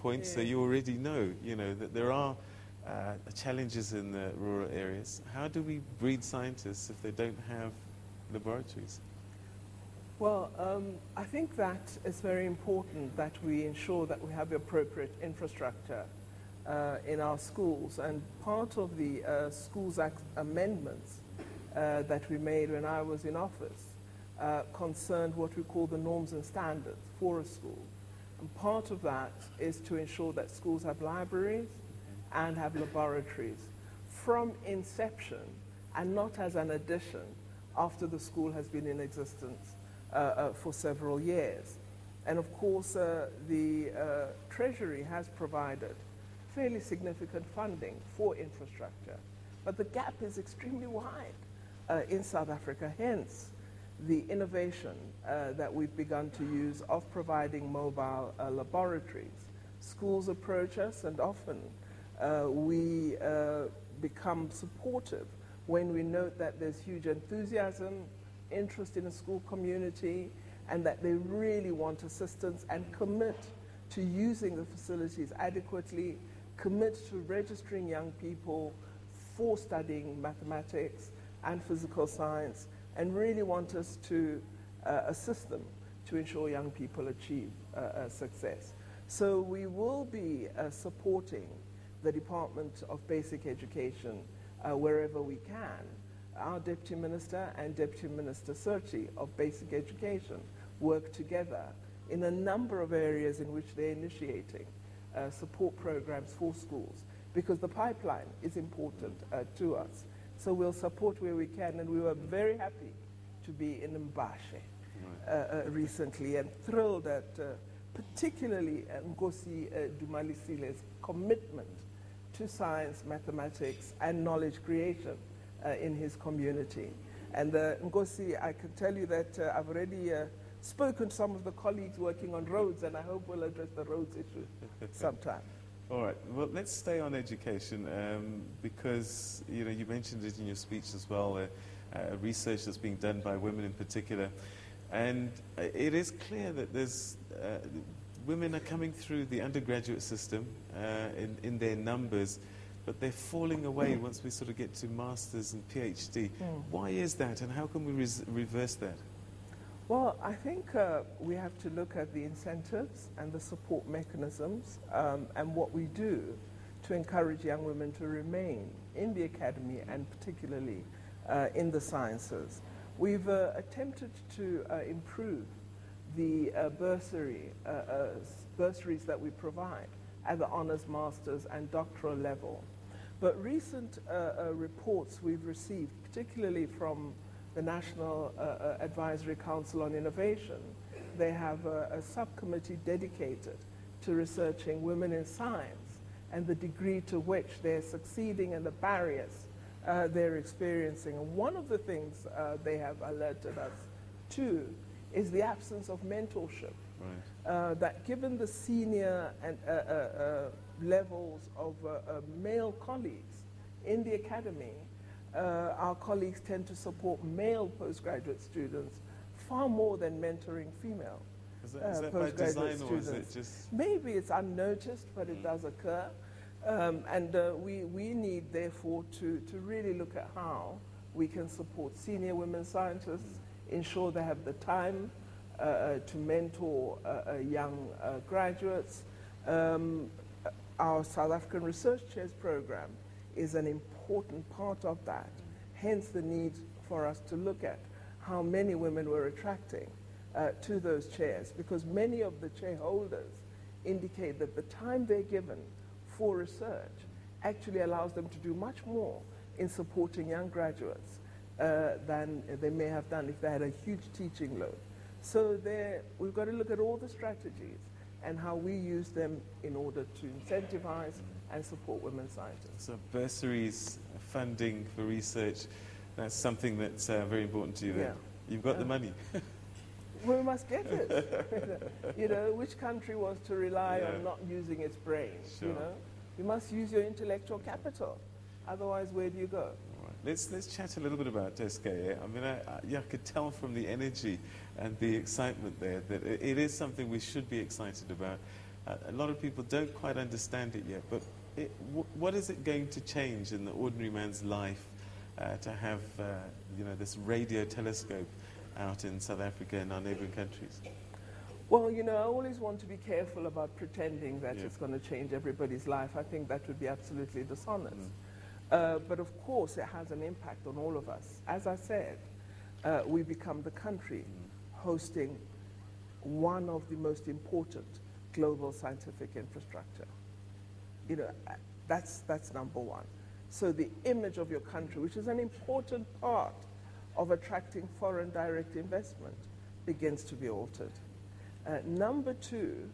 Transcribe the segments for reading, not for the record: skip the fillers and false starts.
point, so you already know, that there are challenges in the rural areas. How do we breed scientists if they don't have laboratories? Well, I think that it's very important that we ensure that we have the appropriate infrastructure in our schools. And part of the Schools Act amendments that we made when I was in office concerned what we call the norms and standards for a school. And part of that is to ensure that schools have libraries and have laboratories from inception and not as an addition after the school has been in existence for several years. And of course, the Treasury has provided fairly significant funding for infrastructure. But the gap is extremely wide in South Africa, hence the innovation that we've begun to use of providing mobile laboratories. Schools approach us, and often we become supportive when we note that there's huge enthusiasm, interest in a school community, and that they really want assistance and commit to using the facilities adequately, commit to registering young people for studying mathematics and physical science, and really want us to assist them to ensure young people achieve success. So we will be supporting the Department of Basic Education wherever we can. Our Deputy Minister and Deputy Minister Searchy of Basic Education work together in a number of areas in which they're initiating support programs for schools, because the pipeline is important to us. So we'll support where we can, and we were very happy to be in Mbashe recently, and thrilled at particularly Nkosi Dumalisile's commitment to science, mathematics, and knowledge creation in his community. And Nkosi, I can tell you that I've already spoken to some of the colleagues working on roads, and I hope we'll address the roads issue sometime. All right. Well, let's stay on education because you mentioned it in your speech as well. Research that's being done by women in particular, and it is clear that there's women are coming through the undergraduate system in their numbers, but they're falling away once we sort of get to masters and PhD. Why is that, and how can we reverse that? Well, I think we have to look at the incentives and the support mechanisms and what we do to encourage young women to remain in the academy, and particularly in the sciences. We've attempted to improve the bursaries that we provide at the honors, masters, and doctoral level. But recent reports we've received, particularly from the National Advisory Council on Innovation, they have a subcommittee dedicated to researching women in science and the degree to which they're succeeding and the barriers they're experiencing. And one of the things they have alerted us to is the absence of mentorship. Right. That given the senior and levels of male colleagues in the academy, our colleagues tend to support male postgraduate students far more than mentoring female postgraduate by design, students. Or is it just... Maybe it's unnoticed, but it does occur. We need, therefore, to really look at how we can support senior women scientists, ensure they have the time to mentor young graduates. Our South African Research Chairs program is an important part of that, hence the need for us to look at how many women we're attracting to those chairs, because many of the chair holders indicate that the time they're given for research actually allows them to do much more in supporting young graduates than they may have done if they had a huge teaching load. So we've got to look at all the strategies and how we use them in order to incentivize and support women scientists. So bursaries, funding for research, that's something that's very important to you then. Yeah. You've got the money. We must get it. Which country wants to rely on not using its brain? Sure. You must use your intellectual capital. Otherwise, where do you go? All right. Let's chat a little bit about SK. I mean, I could tell from the energy and the excitement there that it is something we should be excited about. A lot of people don't quite understand it yet, but what is it going to change in the ordinary man's life to have this radio telescope out in South Africa and our neighboring countries? Well, I always want to be careful about pretending that it's going to change everybody's life. I think that would be absolutely dishonest. But of course, it has an impact on all of us. As I said, we become the country hosting one of the most important global scientific infrastructure. That's number one. So the image of your country, which is an important part of attracting foreign direct investment, begins to be altered. Number two,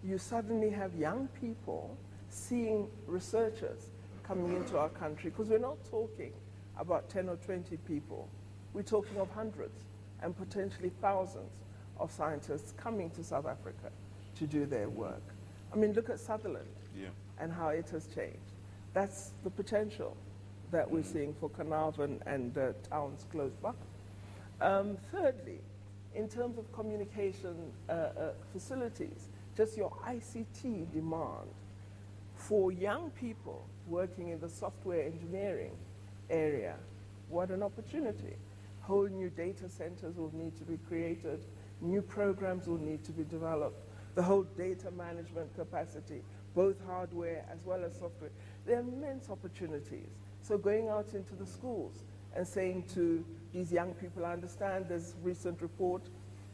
you suddenly have young people seeing researchers coming into our country, because we're not talking about 10 or 20 people. We're talking of hundreds and potentially thousands of scientists coming to South Africa to do their work. I mean, look at Sutherland and how it has changed. That's the potential that we're seeing for Carnarvon and towns close by. Thirdly, in terms of communication facilities, just your ICT demand for young people working in the software engineering area, what an opportunity. Whole new data centers will need to be created, new programs will need to be developed, the whole data management capacity, both hardware as well as software. There are immense opportunities. So going out into the schools and saying to these young people, I understand there's a recent report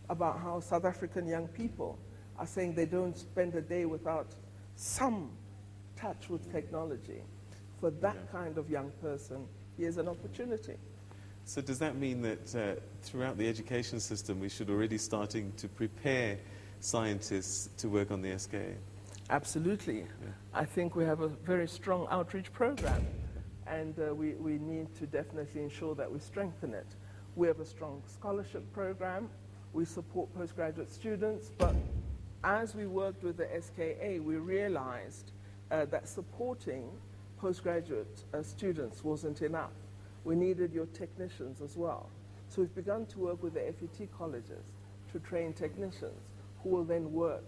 about how South African young people are saying they don't spend a day without some touch with technology. For that kind of young person, here's an opportunity. So does that mean that throughout the education system we should already starting to prepare scientists to work on the SKA? Absolutely. I think we have a very strong outreach program, and we need to definitely ensure that we strengthen it. We have a strong scholarship program. We support postgraduate students, but as we worked with the SKA, we realized that supporting postgraduate students wasn't enough. We needed your technicians as well. So we've begun to work with the FET colleges to train technicians who will then work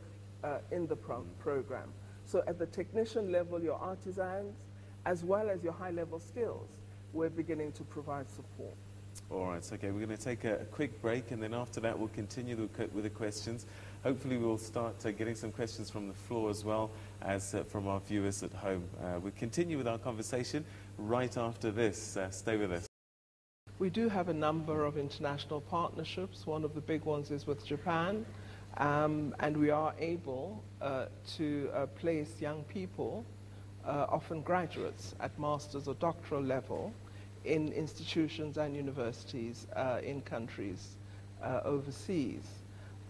in the program. So at the technician level, your artisans, as well as your high-level skills, we're beginning to provide support. All right, okay, we're going to take a quick break, and then after that we'll continue with the questions. Hopefully we'll start getting some questions from the floor as well as from our viewers at home. We'll continue with our conversation right after this. Stay with us. We do have a number of international partnerships. One of the big ones is with Japan, and we are able to place young people, often graduates at master's or doctoral level, in institutions and universities in countries overseas.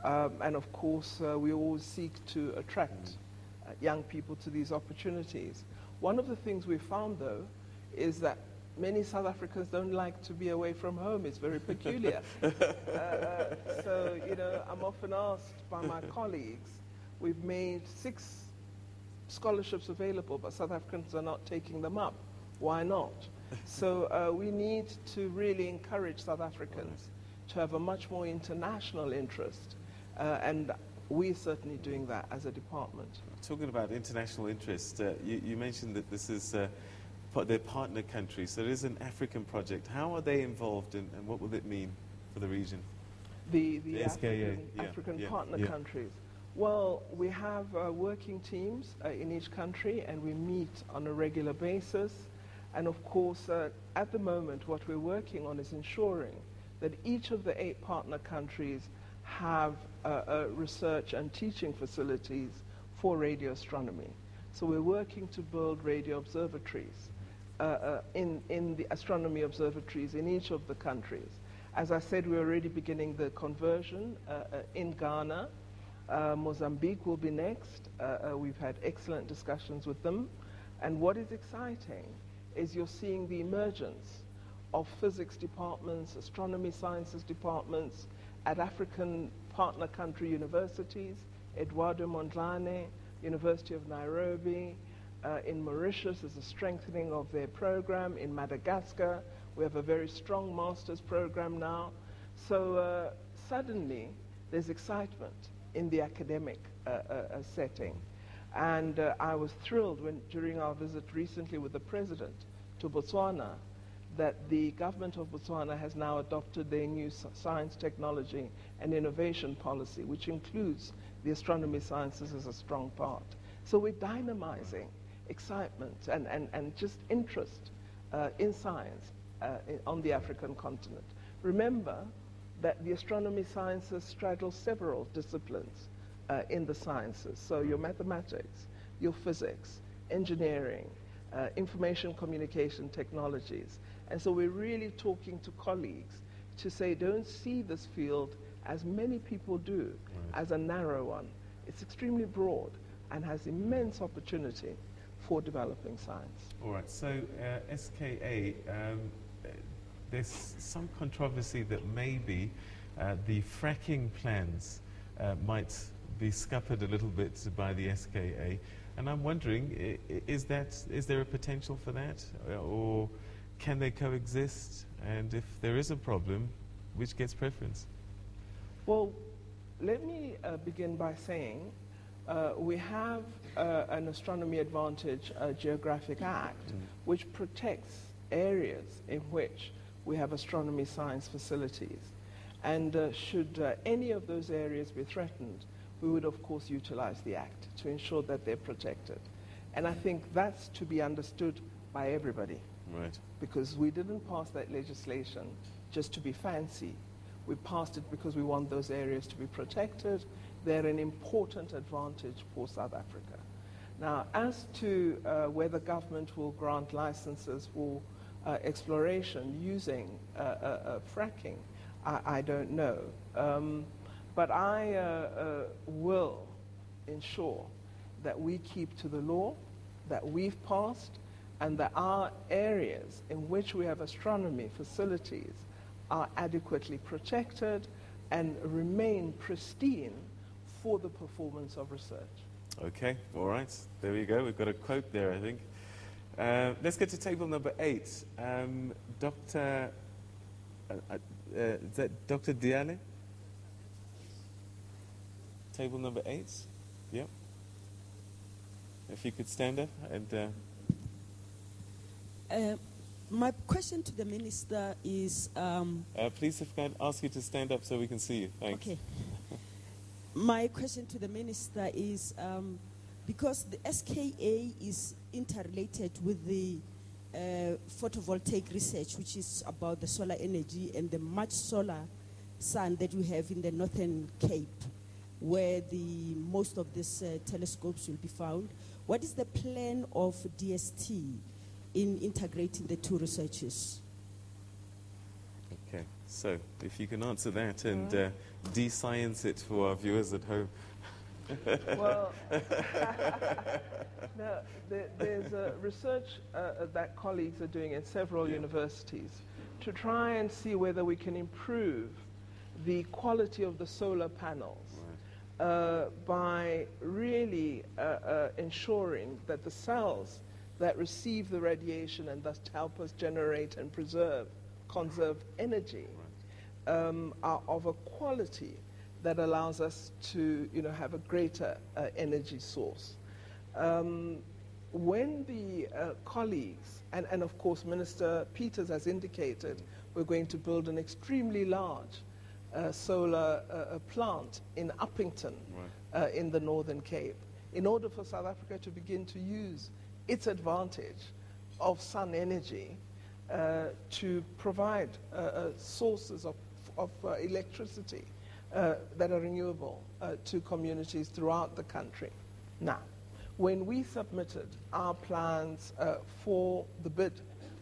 And of course, we always seek to attract young people to these opportunities. One of the things we found, though, is that many South Africans don't like to be away from home. It's very peculiar. So, I'm often asked by my colleagues, we've made 6 scholarships available, but South Africans are not taking them up. Why not? So we need to really encourage South Africans to have a much more international interest, and we're certainly doing that as a department. Talking about international interest, you mentioned that this is their partner countries, so it is an African project. How are they involved, and what will it mean for the region? The African partner countries. Well, we have working teams in each country, and we meet on a regular basis. And of course, at the moment, what we're working on is ensuring that each of the 8 partner countries have research and teaching facilities for radio astronomy. So we're working to build radio observatories in the astronomy observatories in each of the countries. As I said, we're already beginning the conversion in Ghana. Mozambique will be next. We've had excellent discussions with them. And what is exciting is you're seeing the emergence of physics departments, astronomy sciences departments at African partner country universities, Eduardo Mondlane, University of Nairobi. In Mauritius, there's a strengthening of their program. In Madagascar, we have a very strong master's program now. So suddenly, there's excitement in the academic setting. And I was thrilled during our visit recently with the president to Botswana, that the government of Botswana has now adopted their new science, technology, and innovation policy, which includes the astronomy sciences as a strong part. So we're dynamizing excitement and just interest in science on the African continent. Remember that the astronomy sciences straddle several disciplines in the sciences. So your mathematics, your physics, engineering, information communication technologies. And so we're really talking to colleagues to say, don't see this field, as many people do, as a narrow one. It's extremely broad and has immense opportunity for developing science. All right, so SKA, there's some controversy that maybe the fracking plans might be scuppered a little bit by the SKA. And I'm wondering, is there a potential for that? Or can they coexist? And if there is a problem, which gets preference? Well, let me begin by saying we have an Astronomy Advantage Geographic Act, which protects areas in which we have astronomy science facilities. And should any of those areas be threatened, we would, of course, utilize the Act to ensure that they're protected. And I think that's to be understood by everybody. Right. Because we didn't pass that legislation just to be fancy. We passed it because we want those areas to be protected. They're an important advantage for South Africa. Now, as to whether government will grant licenses for exploration using fracking, I don't know. But I will ensure that we keep to the law that we've passed, and that our areas in which we have astronomy facilities are adequately protected and remain pristine for the performance of research. Okay, all right. There we go. We've got a quote there, I think. Let's get to table number 8. Dr. Is that Dr. Diale? Table number 8? Yep. If you could stand up and... my question to the minister is... please, if I can ask you to stand up so we can see you. Thanks. Okay. My question to the minister is, because the SKA is interrelated with the photovoltaic research, which is about the solar energy and the much solar sun that we have in the Northern Cape, where most of these telescopes will be found. What is the plan of DST in integrating the two researches? Okay, so if you can answer that and de-science it for our viewers at home. Well, no, there's research that colleagues are doing in several universities to try and see whether we can improve the quality of the solar panels by really ensuring that the cells that receive the radiation and thus help us generate and conserve energy are of a quality that allows us to, have a greater energy source. When the colleagues, and of course Minister Peters has indicated, we're going to build an extremely large solar plant in Uppington in the Northern Cape, in order for South Africa to begin to use its advantage of sun energy to provide sources of electricity that are renewable to communities throughout the country. Now, when we submitted our plans for the bid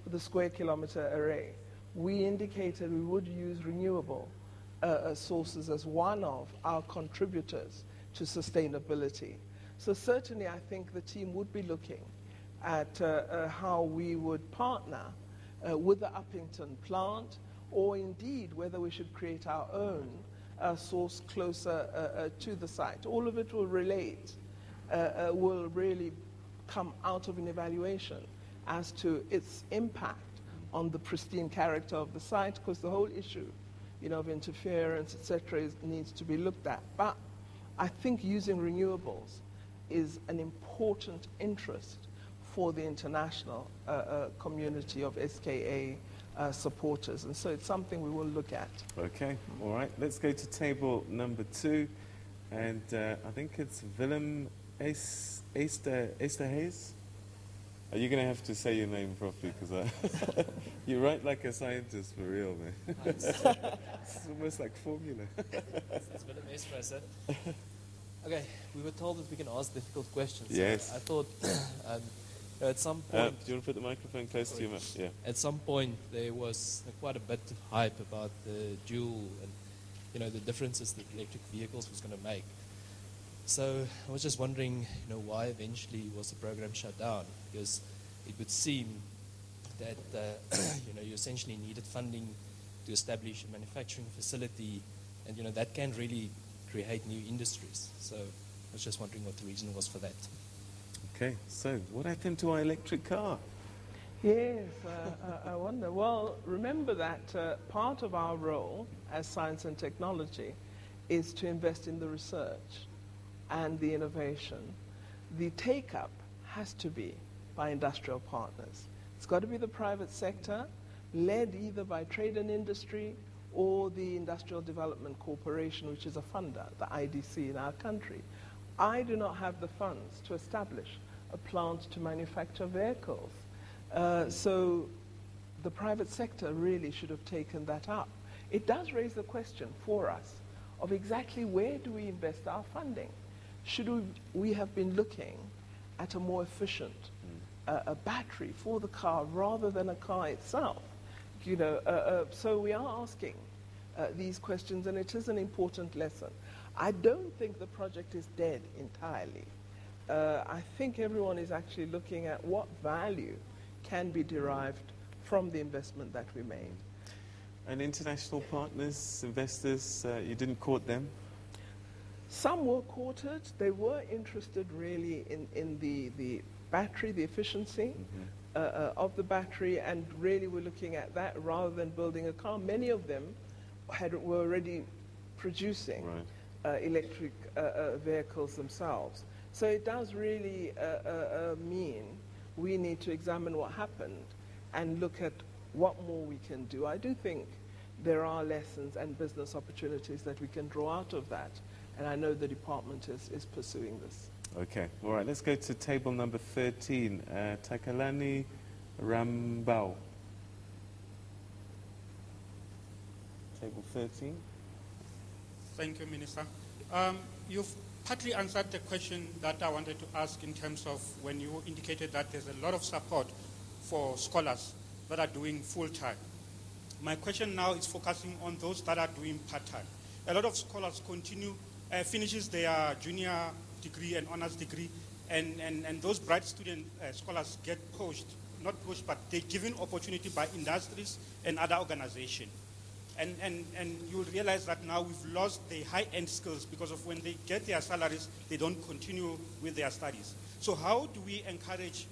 for the square kilometre array, we indicated we would use renewable sources as one of our contributors to sustainability. So certainly I think the team would be looking at how we would partner with the Uppington plant, or indeed whether we should create our own source closer to the site. All of it will relate, will really come out of an evaluation as to its impact on the pristine character of the site, because the whole issue, of interference, etc., needs to be looked at. But I think using renewables is an important interest for the international community of SKA supporters. And so it's something we will look at. Okay, all right. Let's go to table number 2. And I think it's Willem Esterhays. Are you going to have to say your name properly? Because you write like a scientist for real, man. It's almost like formula. It's Willem Esterhays. Okay, we were told that we can ask difficult questions. Yes. So I thought at some point... do you want to put the microphone close to your mouth? Yeah. At some point there was quite a bit of hype about the Joule and the differences that electric vehicles was going to make. So I was just wondering, why eventually was the program shut down? Because it would seem that you essentially needed funding to establish a manufacturing facility, and that can really create new industries. So I was just wondering what the reason was for that. Okay, so what happened to our electric car? Yes, I wonder. Well, remember that part of our role as science and technology is to invest in the research and the innovation. The take-up has to be by industrial partners. It's got to be the private sector, led either by trade and industry or the Industrial Development Corporation, which is a funder, the IDC in our country. I do not have the funds to establish a plant to manufacture vehicles. So the private sector really should have taken that up. It does raise the question for us of exactly where do we invest our funding? Should we have been looking at a more efficient a battery for the car rather than a car itself? So we are asking these questions, and it is an important lesson. I don't think the project is dead entirely. I think everyone is actually looking at what value can be derived from the investment that we made. And international partners, investors, you didn't court them? Some were courted. They were interested really in the battery, the efficiency of the battery, and really were looking at that rather than building a car. Many of them were already producing electric vehicles themselves. So it does really mean we need to examine what happened and look at what more we can do. I do think there are lessons and business opportunities that we can draw out of that. And I know the department is pursuing this. Okay. All right. Let's go to table number 13. Takalani Rambau. Table 13. Thank you, Minister. You've partly answered the question that I wanted to ask in terms of when you indicated that there's a lot of support for scholars that are doing full-time. My question now is focusing on those that are doing part-time. A lot of scholars finishes their junior degree and honors degree, and those bright student scholars get not pushed, but they're given opportunity by industries and other organizations. And you'll realize that now we've lost the high-end skills because of when they get their salaries, they don't continue with their studies. So how do we encourage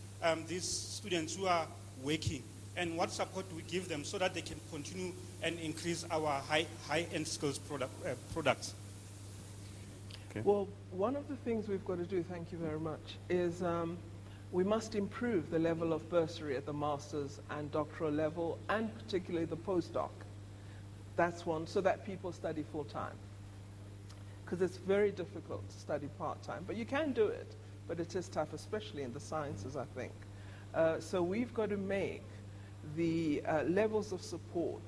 these students who are working, and what support do we give them so that they can continue and increase our high-end skills products? Okay. Well, one of the things we've got to do, thank you very much, is we must improve the level of bursary at the master's and doctoral level, and particularly the postdoc. That's one, so that people study full-time. Because it's very difficult to study part-time. But you can do it, but it is tough, especially in the sciences, I think. So we've got to make the levels of support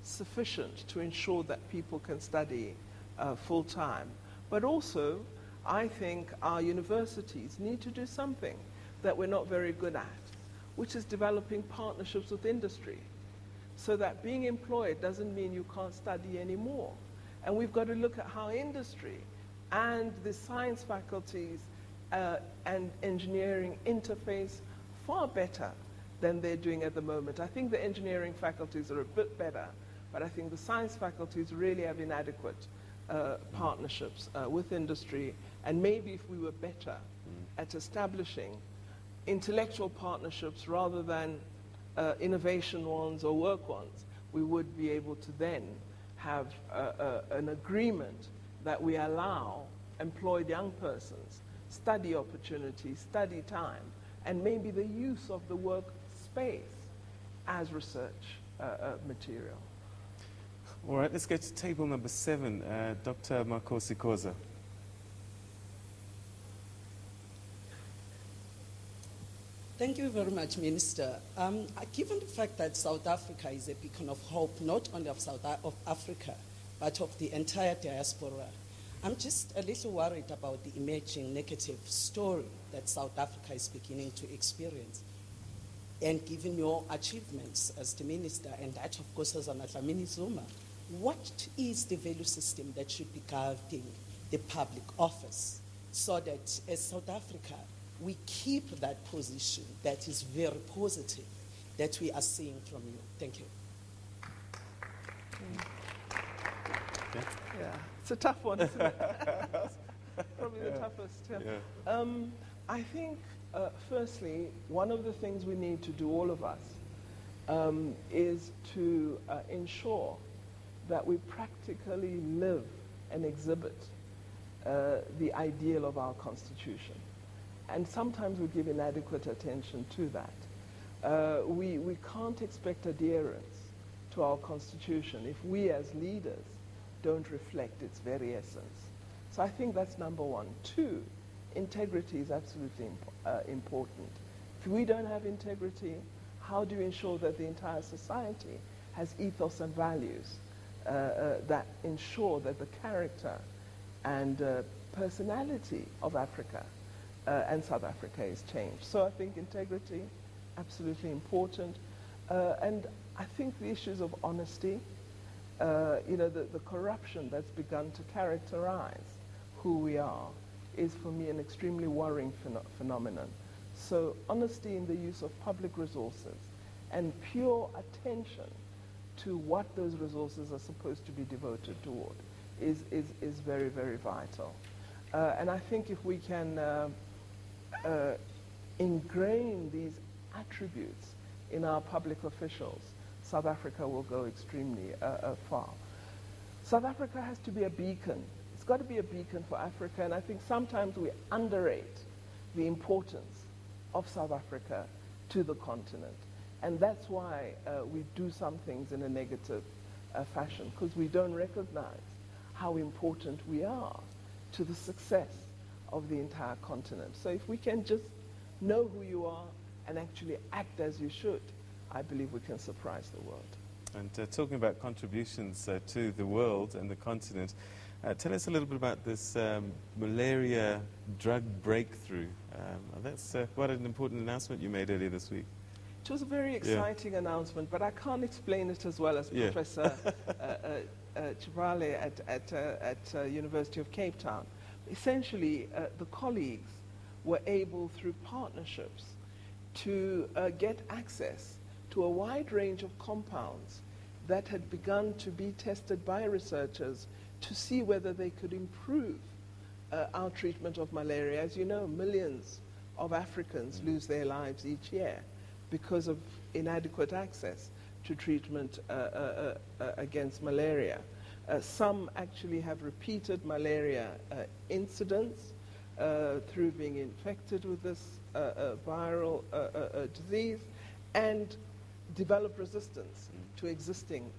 sufficient to ensure that people can study full-time. But also, I think our universities need to do something that we're not very good at, which is developing partnerships with industry, so that being employed doesn't mean you can't study anymore. And we've got to look at how industry and the science faculties and engineering interface far better than they're doing at the moment. I think the engineering faculties are a bit better, but I think the science faculties really have inadequate partnerships with industry. And maybe if we were better at establishing intellectual partnerships rather than innovation ones or work ones, we would be able to then have an agreement that we allow employed young persons study opportunities, study time, and maybe the use of the workspace as research material. All right, let's go to table number 7, Dr. Makosi Koza. Thank you very much, Minister. Given the fact that South Africa is a beacon of hope, not only of Africa, but of the entire diaspora, I'm just a little worried about the emerging negative story that South Africa is beginning to experience. And given your achievements as the Minister, and that, of course, as an Dlamini Zuma, what is the value system that should be guiding the public office so that as South Africa, we keep that position that is very positive that we are seeing from you? Thank you. Yeah, it's a tough one, isn't it? Probably the toughest. Yeah. I think, firstly, one of the things we need to do, all of us, is to ensure that we practically live and exhibit the ideal of our Constitution. And sometimes we give inadequate attention to that. We can't expect adherence to our Constitution if we as leaders don't reflect its very essence. So I think that's number one. 2, integrity is absolutely important. If we don't have integrity, how do you ensure that the entire society has ethos and values that ensure that the character and personality of Africa and South Africa is changed? So I think integrity, absolutely important. And I think the issues of honesty, the corruption that's begun to characterize who we are is, for me, an extremely worrying phenomenon. So honesty in the use of public resources and pure attention to what those resources are supposed to be devoted toward is very, very vital. And I think if we can ingrain these attributes in our public officials, South Africa will go extremely far. South Africa has to be a beacon. It's got to be a beacon for Africa, and I think sometimes we underrate the importance of South Africa to the continent. And that's why we do some things in a negative fashion, because we don't recognize how important we are to the success of the entire continent. So if we can just know who you are and actually act as you should, I believe we can surprise the world. And talking about contributions to the world and the continent, tell us a little bit about this malaria drug breakthrough. That's quite an important announcement you made earlier this week. It was a very exciting announcement, but I can't explain it as well as Professor Chivale at University of Cape Town. Essentially, the colleagues were able, through partnerships, to get access to a wide range of compounds that had begun to be tested by researchers to see whether they could improve our treatment of malaria. As you know, millions of Africans lose their lives each year because of inadequate access to treatment against malaria. Some actually have repeated malaria incidents through being infected with this viral disease and develop resistance to existing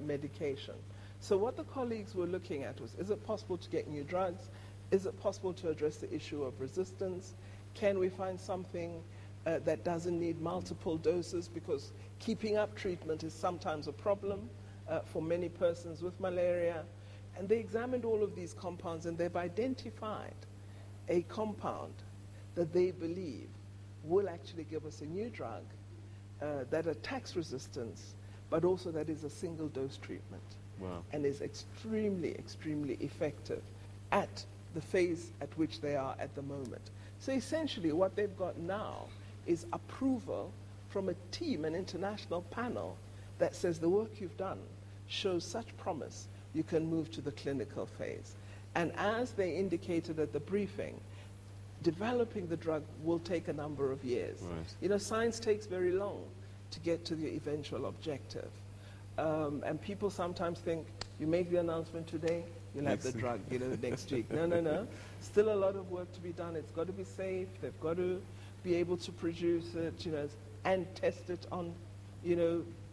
medication. So what the colleagues were looking at was, is it possible to get new drugs? Is it possible to address the issue of resistance? Can we find something that doesn't need multiple doses, because keeping up treatment is sometimes a problem for many persons with malaria? And they examined all of these compounds, and they've identified a compound that they believe will actually give us a new drug that attacks resistance, but also that is a single-dose treatment. Wow. And is extremely, extremely effective at the phase at which they are at the moment. So essentially what they've got now is approval from a team, an international panel, that says the work you've done shows such promise, you can move to the clinical phase. And as they indicated at the briefing, developing the drug will take a number of years. Right. You know, science takes very long to get to the eventual objective. And people sometimes think, you make the announcement today, you'll have the drug, next week. No, no, no. Still a lot of work to be done. It's got to be safe. They've got to be able to produce it, and test it on,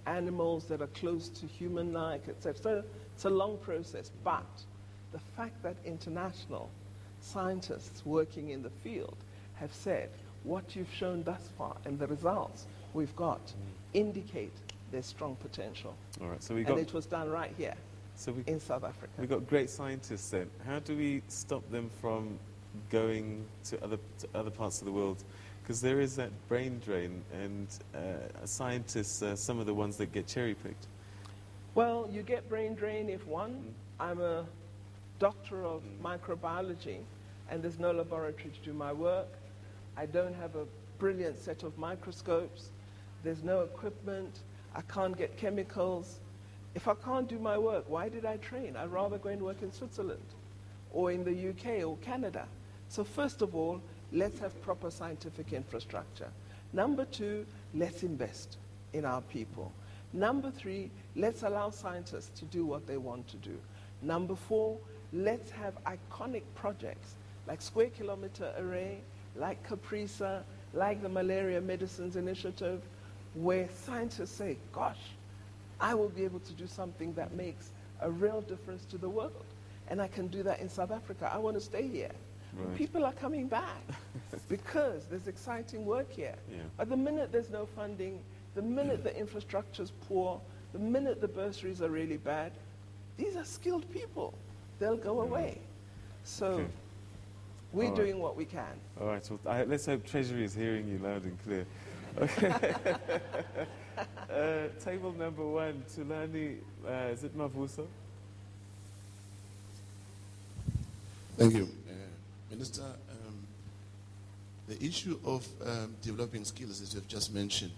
animals that are close to human-like, etc. So it's a long process. But the fact that international scientists working in the field have said what you've shown thus far and the results we've got indicate there's strong potential. All right, so and it was done right here in South Africa. We've got great scientists then. How do we stop them from going to other parts of the world? Because there is that brain drain, and scientists are some of the ones that get cherry-picked. Well, you get brain drain if I'm a doctor of microbiology, and there's no laboratory to do my work. I don't have a brilliant set of microscopes. There's no equipment. I can't get chemicals. If I can't do my work, why did I train? I'd rather go and work in Switzerland or in the UK or Canada. So first of all, let's have proper scientific infrastructure. Number two, let's invest in our people. Number three, let's allow scientists to do what they want to do. Number four, let's have iconic projects like Square Kilometre Array, like Caprisa, like the Malaria Medicines Initiative, where scientists say, gosh, I will be able to do something that makes a real difference to the world. And I can do that in South Africa. I want to stay here. Right. People are coming back because there's exciting work here. Yeah. But the minute there's no funding, the minute the infrastructure's poor, the minute the bursaries are really bad, these are skilled people. They'll go away. So we're doing what we can. All right, so let's hope Treasury is hearing you loud and clear. Okay. Table number 1, Tulani, is it Mavuso? Thank you. Minister, the issue of developing skills, as you have just mentioned,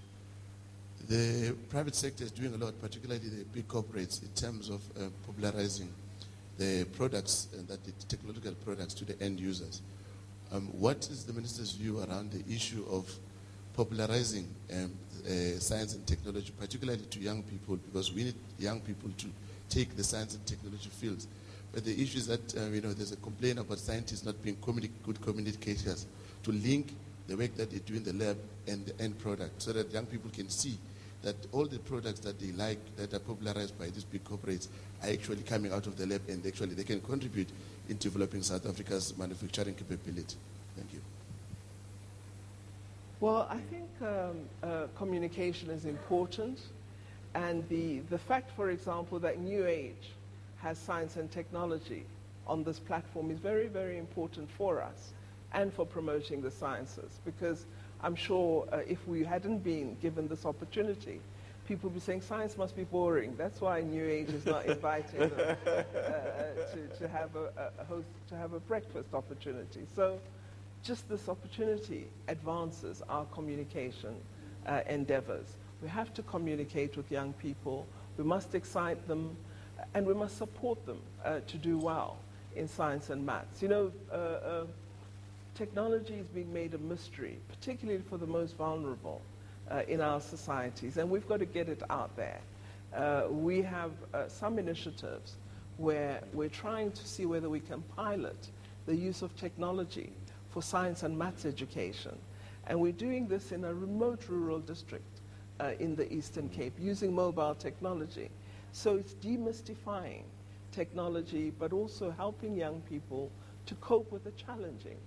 the private sector is doing a lot, particularly the big corporates, in terms of popularizing the products, the technological products to the end users. What is the minister's view around the issue of popularizing science and technology, particularly to young people, because we need young people to take the science and technology fields? But the issue is that there's a complaint about scientists not being good communicators to link the work that they do in the lab and the end product, so that young people can see that all the products that they like, that are popularized by these big corporates, are actually coming out of the lab, and actually they can contribute in developing South Africa's manufacturing capability. Thank you. Well, I think communication is important, and the fact, for example, that New Age has science and technology on this platform is very, very important for us and for promoting the sciences, because I'm sure if we hadn't been given this opportunity, people would be saying science must be boring. That's why New Age is not inviting them to have a breakfast opportunity. So just this opportunity advances our communication endeavors. We have to communicate with young people. We must excite them, and we must support them to do well in science and maths. Technology is being made a mystery, particularly for the most vulnerable in our societies, and we've got to get it out there. We have some initiatives where we're trying to see whether we can pilot the use of technology for science and maths education. And we're doing this in a remote rural district in the Eastern Cape using mobile technology. So it's demystifying technology, but also helping young people to cope with a challenging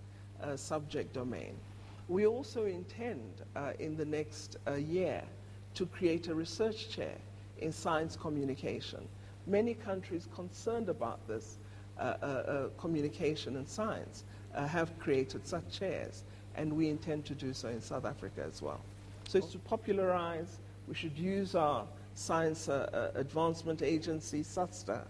subject domain. We also intend in the next year to create a research chair in science communication. Many countries concerned about this communication and science have created such chairs, and we intend to do so in South Africa as well. So it's to popularize. We should use our Science Advancement Agency, SASTA,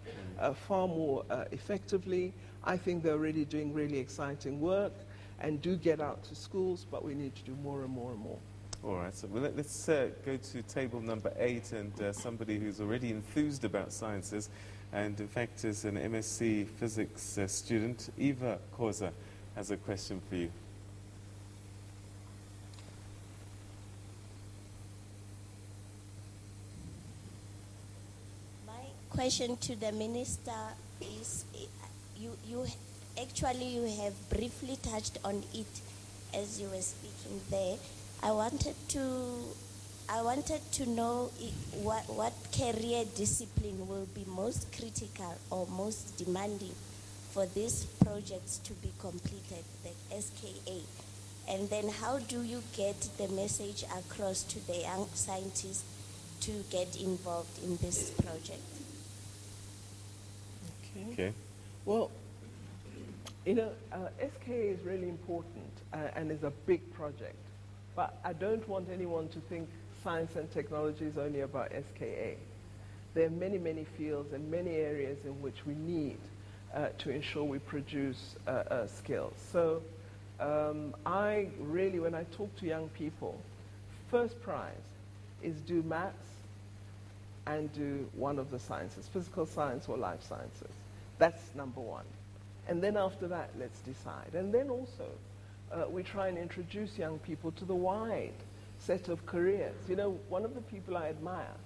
far more effectively. I think they're already doing really exciting work and do get out to schools, but we need to do more and more and more. All right, so let's go to table number 8, and somebody who's already enthused about sciences, and in fact is an MSc Physics student. Eva Koza has a question for you. question to the minister is, you have briefly touched on it as you were speaking there. I wanted to know what career discipline will be most critical or most demanding for these projects to be completed, the SKA. And then how do you get the message across to the young scientists to get involved in this project? Okay. Well, SKA is really important and is a big project. But I don't want anyone to think science and technology is only about SKA. There are many, many fields and many areas in which we need to ensure we produce skills. So I really, when I talk to young people, first prize is do maths and do one of the sciences, physical science or life sciences. That's number one. And then after that, let's decide. And then also, we try and introduce young people to the wide set of careers. You know, one of the people I admire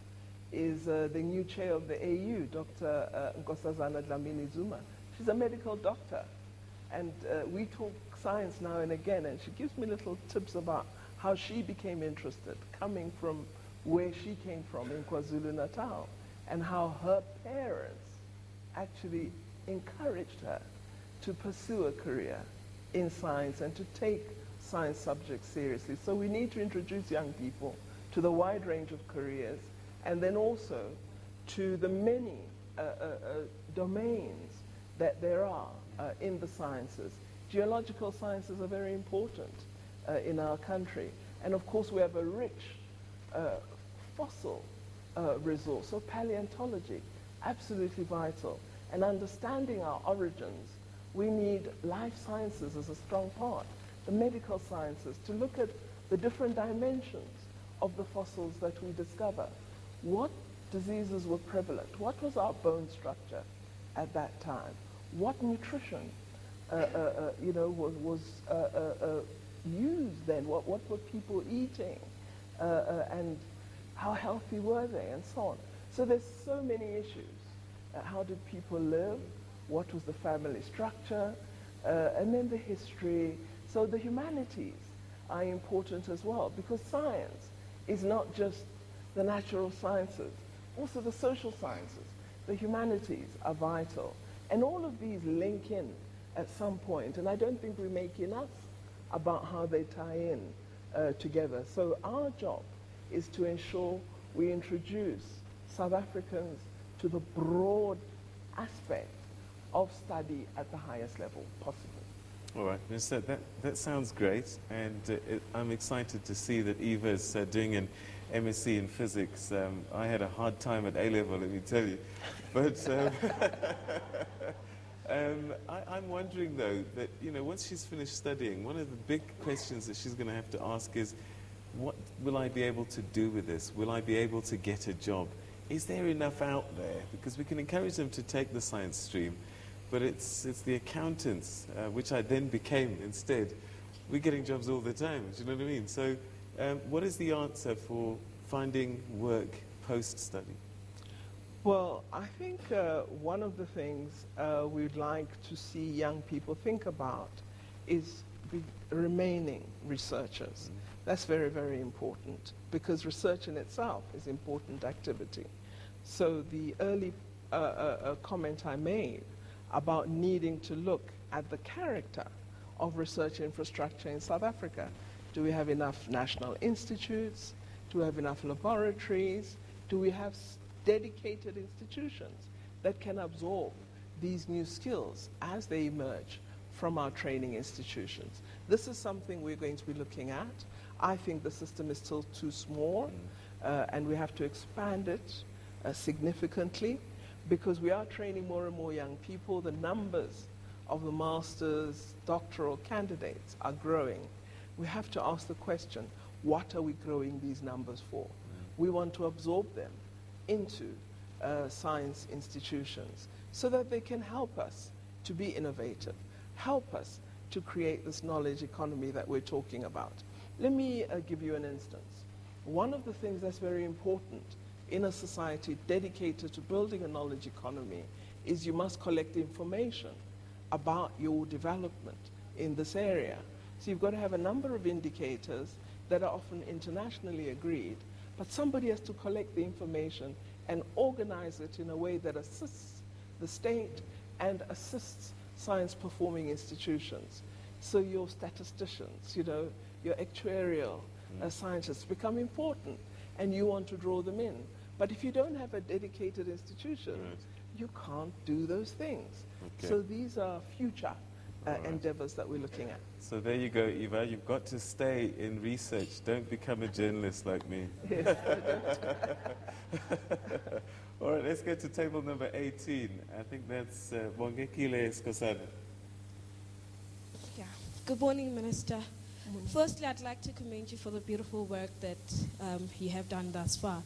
is the new chair of the AU, Dr. Nkosazana Dlamini Zuma. She's a medical doctor. And we talk science now and again, and she gives me little tips about how she became interested, coming from where she came from in KwaZulu-Natal, and how her parents actually encouraged her to pursue a career in science and to take science subjects seriously. So we need to introduce young people to the wide range of careers, and then also to the many domains that there are in the sciences. Geological sciences are very important in our country. And of course we have a rich fossil resource. So paleontology, absolutely vital. And understanding our origins, we need life sciences as a strong part. The medical sciences, to look at the different dimensions of the fossils that we discover. What diseases were prevalent? What was our bone structure at that time? What nutrition was used then? What were people eating? And how healthy were they? And so on. So there's so many issues. How did people live? What was the family structure? And then the history. So the humanities are important as well, because science is not just the natural sciences, also the social sciences. The humanities are vital. And all of these link in at some point, and I don't think we make enough about how they tie in together. So our job is to ensure we introduce South Africans to the broad aspect of study at the highest level possible. All right, Minister, that sounds great, and I'm excited to see that Eva is doing an MSc in physics. I had a hard time at A-level, let me tell you. But I'm wondering, though, that once she's finished studying, one of the big questions that she's going to have to ask is, what will I be able to do with this? Will I be able to get a job? Is there enough out there? Because we can encourage them to take the science stream, but it's the accountants, which I then became instead. We're getting jobs all the time, do you know what I mean? So what is the answer for finding work post-study? Well, I think one of the things we'd like to see young people think about is remaining researchers. That's very, very important, because research in itself is important activity. So the early comment I made about needing to look at the character of research infrastructure in South Africa. Do we have enough national institutes? Do we have enough laboratories? Do we have dedicated institutions that can absorb these new skills as they emerge from our training institutions? This is something we're going to be looking at. I think the system is still too small, and we have to expand it significantly, because we are training more and more young people. The numbers of the master's, doctoral candidates are growing. We have to ask the question, what are we growing these numbers for? We want to absorb them into science institutions so that they can help us to be innovative, help us to create this knowledge economy that we're talking about. Let me give you an instance. One of the things that's very important in a society dedicated to building a knowledge economy is you must collect information about your development in this area. So you've got to have a number of indicators that are often internationally agreed, but somebody has to collect the information and organize it in a way that assists the state and assists science-performing institutions. So your statisticians, your actuarial scientists become important, and you want to draw them in. But if you don't have a dedicated institution, you can't do those things. Okay. So these are future endeavors that we're looking at. So there you go, Eva. You've got to stay in research. Don't become a journalist like me. Yes. All right, let's go to table number 18. I think that's Bongekile Skosana. Yeah. Good morning, Minister. Firstly, I'd like to commend you for the beautiful work that you have done thus far.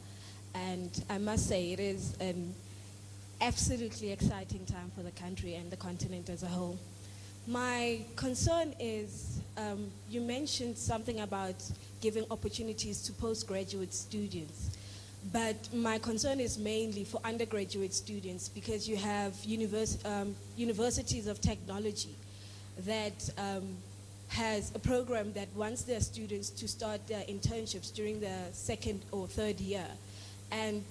And I must say, it is an absolutely exciting time for the country and the continent as a whole. My concern is, you mentioned something about giving opportunities to postgraduate students. But my concern is mainly for undergraduate students, because you have universities of technology that has a program that wants their students to start their internships during their second or third year. And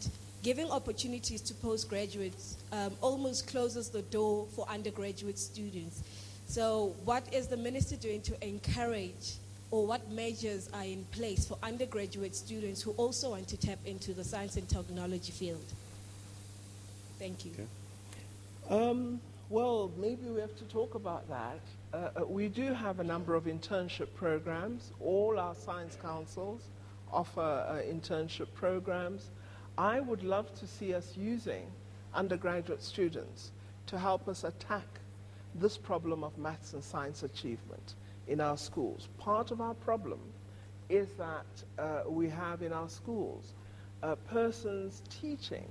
giving opportunities to postgraduates almost closes the door for undergraduate students. So what is the minister doing to encourage, or what measures are in place for undergraduate students who also want to tap into the science and technology field? Thank you. Okay. Well, maybe we have to talk about that. We do have a number of internship programs. All our science councils offer internship programs. I would love to see us using undergraduate students to help us attack this problem of maths and science achievement in our schools. Part of our problem is that we have in our schools persons teaching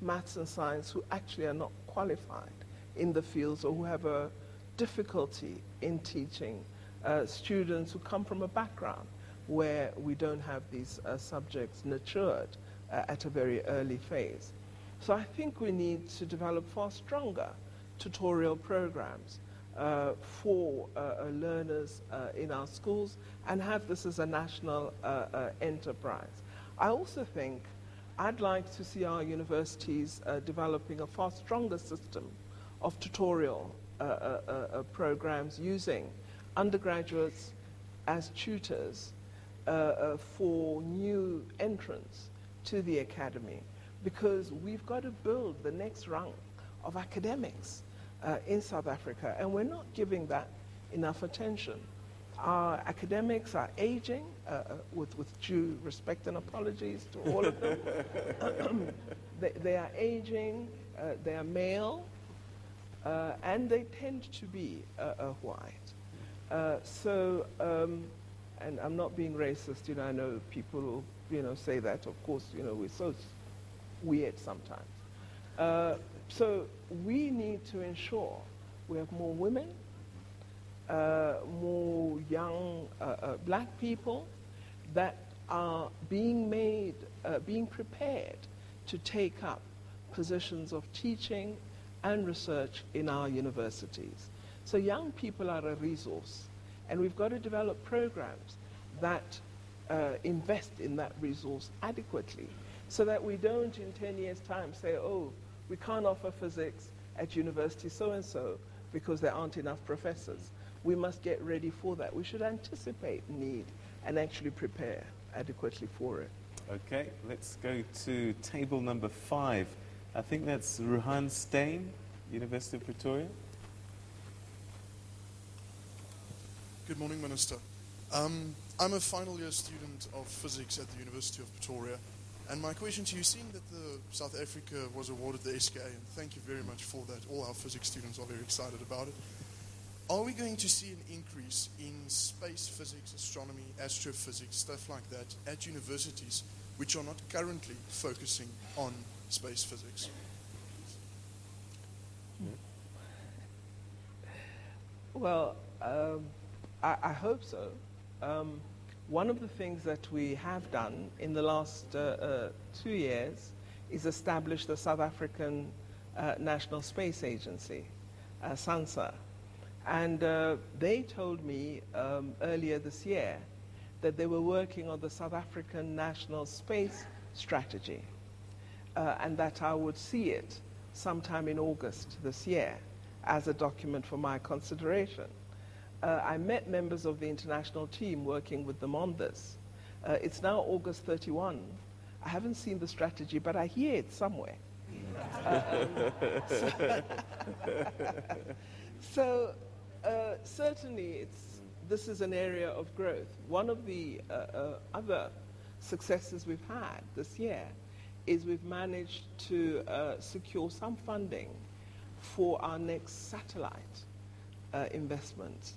maths and science who actually are not qualified in the fields, or who have a difficulty in teaching students who come from a background where we don't have these subjects nurtured at a very early phase. So I think we need to develop far stronger tutorial programs for learners in our schools, and have this as a national enterprise. I also think I'd like to see our universities developing a far stronger system of tutorial programs, using undergraduates as tutors for new entrants to the academy, because we've got to build the next rung of academics in South Africa, and we're not giving that enough attention. Our academics are aging, with due respect and apologies to all of them. They are aging, they are male, and they tend to be white. And I'm not being racist, I know people, say that, of course, we're so weird sometimes. So we need to ensure we have more women, more young black people that are being prepared to take up positions of teaching and research in our universities. So young people are a resource, and we've got to develop programs that invest in that resource adequately, so that we don't in 10 years' time say, oh, we can't offer physics at university so-and-so because there aren't enough professors. We must get ready for that. We should anticipate need and actually prepare adequately for it. Okay, let's go to table number 5. I think that's Ruhan Stein, University of Pretoria. Good morning, Minister. I'm a final year student of physics at the University of Pretoria. And my question to you, seeing that South Africa was awarded the SKA, and thank you very much for that, all our physics students are very excited about it, are we going to see an increase in space physics, astronomy, astrophysics, stuff like that at universities which are not currently focusing on space physics? Well, I hope so. One of the things that we have done in the last 2 years is establish the South African National Space Agency, SANSA. And they told me earlier this year that they were working on the South African National Space Strategy, and that I would see it sometime in August this year as a document for my consideration. I met members of the international team working with them on this. It's now August 31. I haven't seen the strategy, but I hear it somewhere. So certainly this is an area of growth. One of the other successes we've had this year is we've managed to secure some funding for our next satellite investment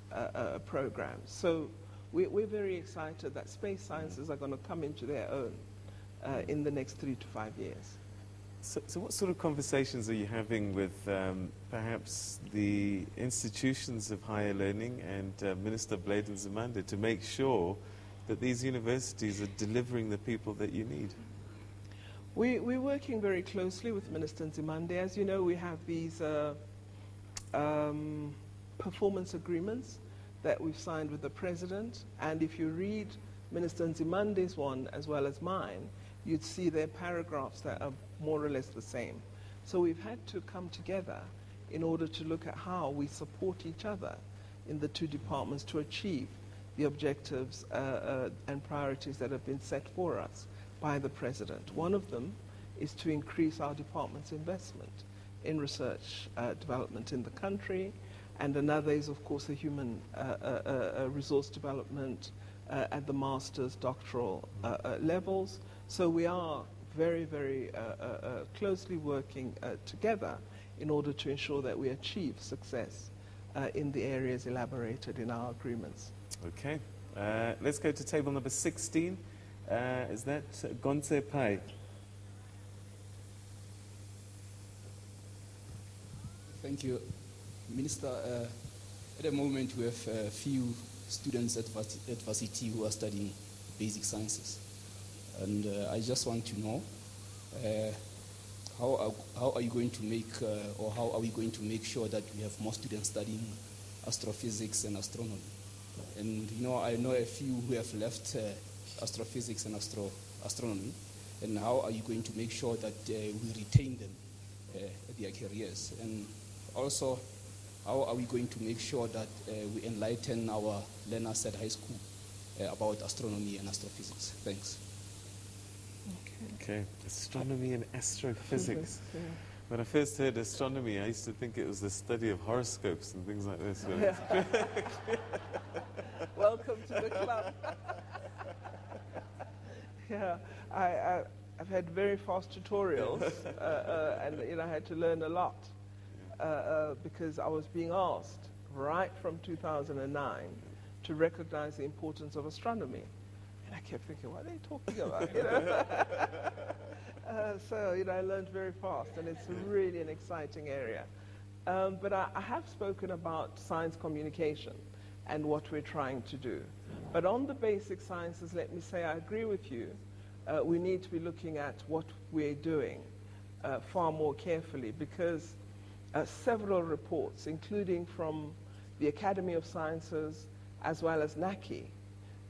program. So we're very excited that space sciences are going to come into their own in the next 3 to 5 years. So what sort of conversations are you having with perhaps the institutions of higher learning and Minister Blade and Nzimande to make sure that these universities are delivering the people that you need? We're working very closely with Minister Nzimande. As you know, we have these performance agreements that we've signed with the President. And if you read Minister Nzimande's one as well as mine, you'd see their paragraphs that are more or less the same. So we've had to come together in order to look at how we support each other in the two departments to achieve the objectives and priorities that have been set for us by the President. One of them is to increase our department's investment in research development in the country, and another is, of course, the human resource development at the master's, doctoral levels. So we are very, very closely working together in order to ensure that we achieve success in the areas elaborated in our agreements. Okay. Let's go to table number 16. Is that Gonse Pai? Thank you. Minister, at the moment we have a few students at varsity who are studying basic sciences. And I just want to know how are you going to make, or how are we going to make sure that we have more students studying astrophysics and astronomy? And you know, I know a few who have left astrophysics and astronomy, and how are you going to make sure that we retain them at their careers? And also, how are we going to make sure that we enlighten our learners at high school about astronomy and astrophysics? Thanks. Okay, astronomy and astrophysics. Yeah. When I first heard astronomy, I used to think it was the study of horoscopes and things like this. Welcome to the club. Yeah, I've had very fast tutorials, and I had to learn a lot because I was being asked right from 2009 to recognize the importance of astronomy. And I kept thinking, what are they talking about? So I learned very fast, and it's really an exciting area. But I have spoken about science communication and what we're trying to do. But on the basic sciences, let me say I agree with you. We need to be looking at what we're doing far more carefully, because several reports, including from the Academy of Sciences as well as NACI,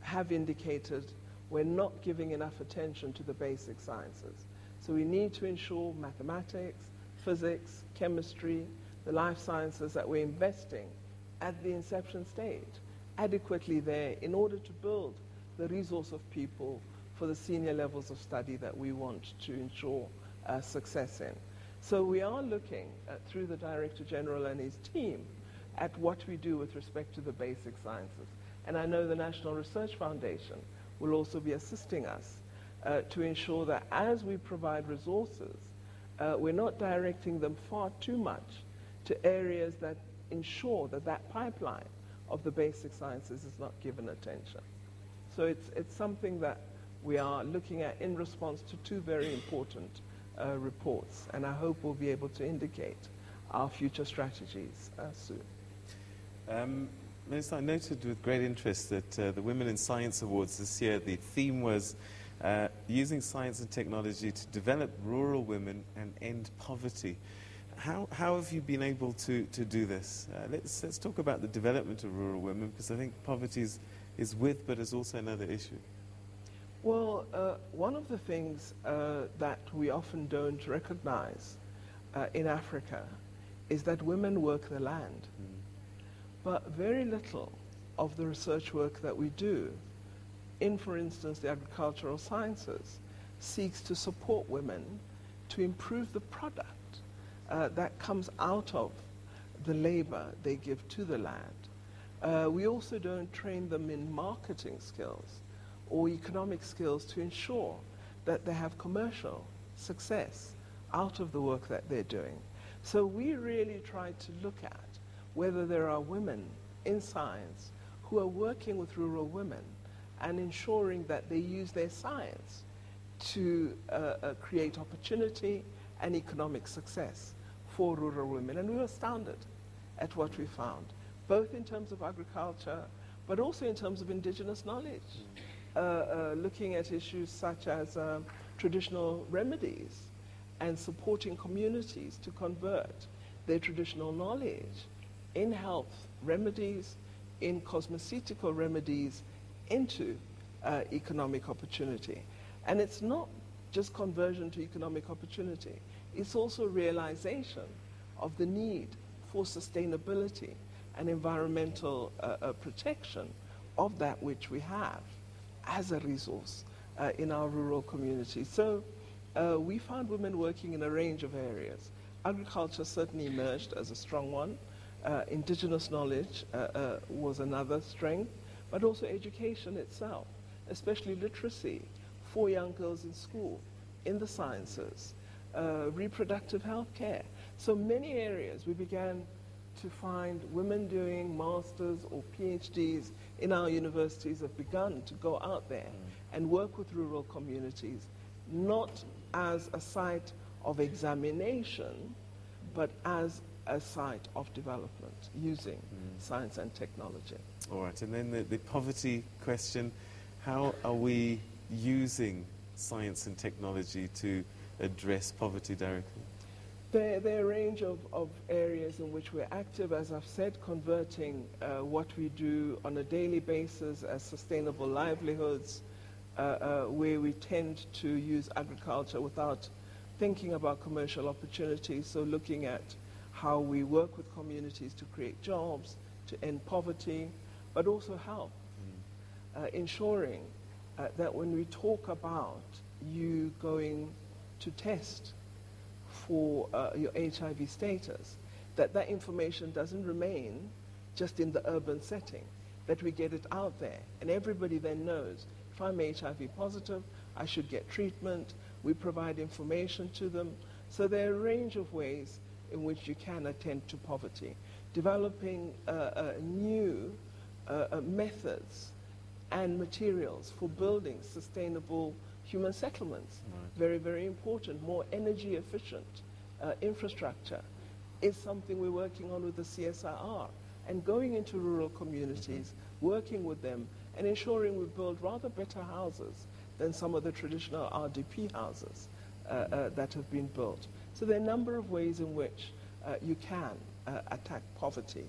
have indicated we're not giving enough attention to the basic sciences. So we need to ensure mathematics, physics, chemistry, the life sciences, that we're investing at the inception stage adequately there in order to build the resource of people for the senior levels of study that we want to ensure success in. So we are looking through the Director General and his team at what we do with respect to the basic sciences. And I know the National Research Foundation will also be assisting us to ensure that as we provide resources, we're not directing them far too much to areas that ensure that that pipeline of the basic sciences is not given attention. So it's something that we are looking at in response to two very important reports, and I hope we'll be able to indicate our future strategies soon. Minister, I noted with great interest that the Women in Science Awards this year, the theme was using science and technology to develop rural women and end poverty. How have you been able to do this? Let's talk about the development of rural women, because I think poverty is with, but is also another issue. Well, one of the things that we often don't recognize in Africa is that women work the land. But very little of the research work that we do in, for instance, the agricultural sciences, seeks to support women to improve the product that comes out of the labor they give to the land. We also don't train them in marketing skills or economic skills to ensure that they have commercial success out of the work that they're doing. So we really try to look at whether there are women in science who are working with rural women and ensuring that they use their science to create opportunity and economic success for rural women. And we were astounded at what we found, both in terms of agriculture, but also in terms of indigenous knowledge, looking at issues such as traditional remedies and supporting communities to convert their traditional knowledge in health remedies, in cosmeceutical remedies, into economic opportunity. And it's not just conversion to economic opportunity, it's also realization of the need for sustainability and environmental protection of that which we have as a resource in our rural communities. So we found women working in a range of areas. Agriculture certainly emerged as a strong one. Indigenous knowledge was another strength, but also education itself, especially literacy for young girls in school, in the sciences, reproductive health care. So many areas we began to find women doing masters or PhDs in our universities have begun to go out there and work with rural communities, not as a site of examination, but as a site of development using science and technology. All right, and then the poverty question, how are we using science and technology to address poverty directly? There are a range of areas in which we're active, as I've said, converting what we do on a daily basis as sustainable livelihoods, where we tend to use agriculture without thinking about commercial opportunities, so looking at how we work with communities to create jobs, to end poverty, but also health, ensuring that when we talk about you going to test for your HIV status, that information doesn't remain just in the urban setting, that we get it out there. And everybody then knows, if I'm HIV positive, I should get treatment. We provide information to them. So there are a range of ways in which you can attend to poverty. Developing new methods and materials for building sustainable human settlements. Very, very important. More energy efficient infrastructure is something we're working on with the CSIR, and going into rural communities, working with them and ensuring we build rather better houses than some of the traditional RDP houses that have been built. So there are a number of ways in which you can attack poverty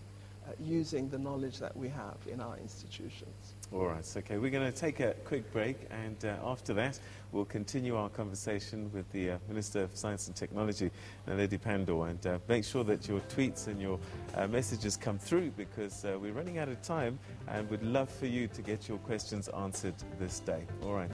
using the knowledge that we have in our institutions. All right, okay, we're going to take a quick break, and after that we'll continue our conversation with the Minister of Science and Technology, Naledi Pandor, and make sure that your tweets and your messages come through, because we're running out of time and we'd love for you to get your questions answered this day. All right.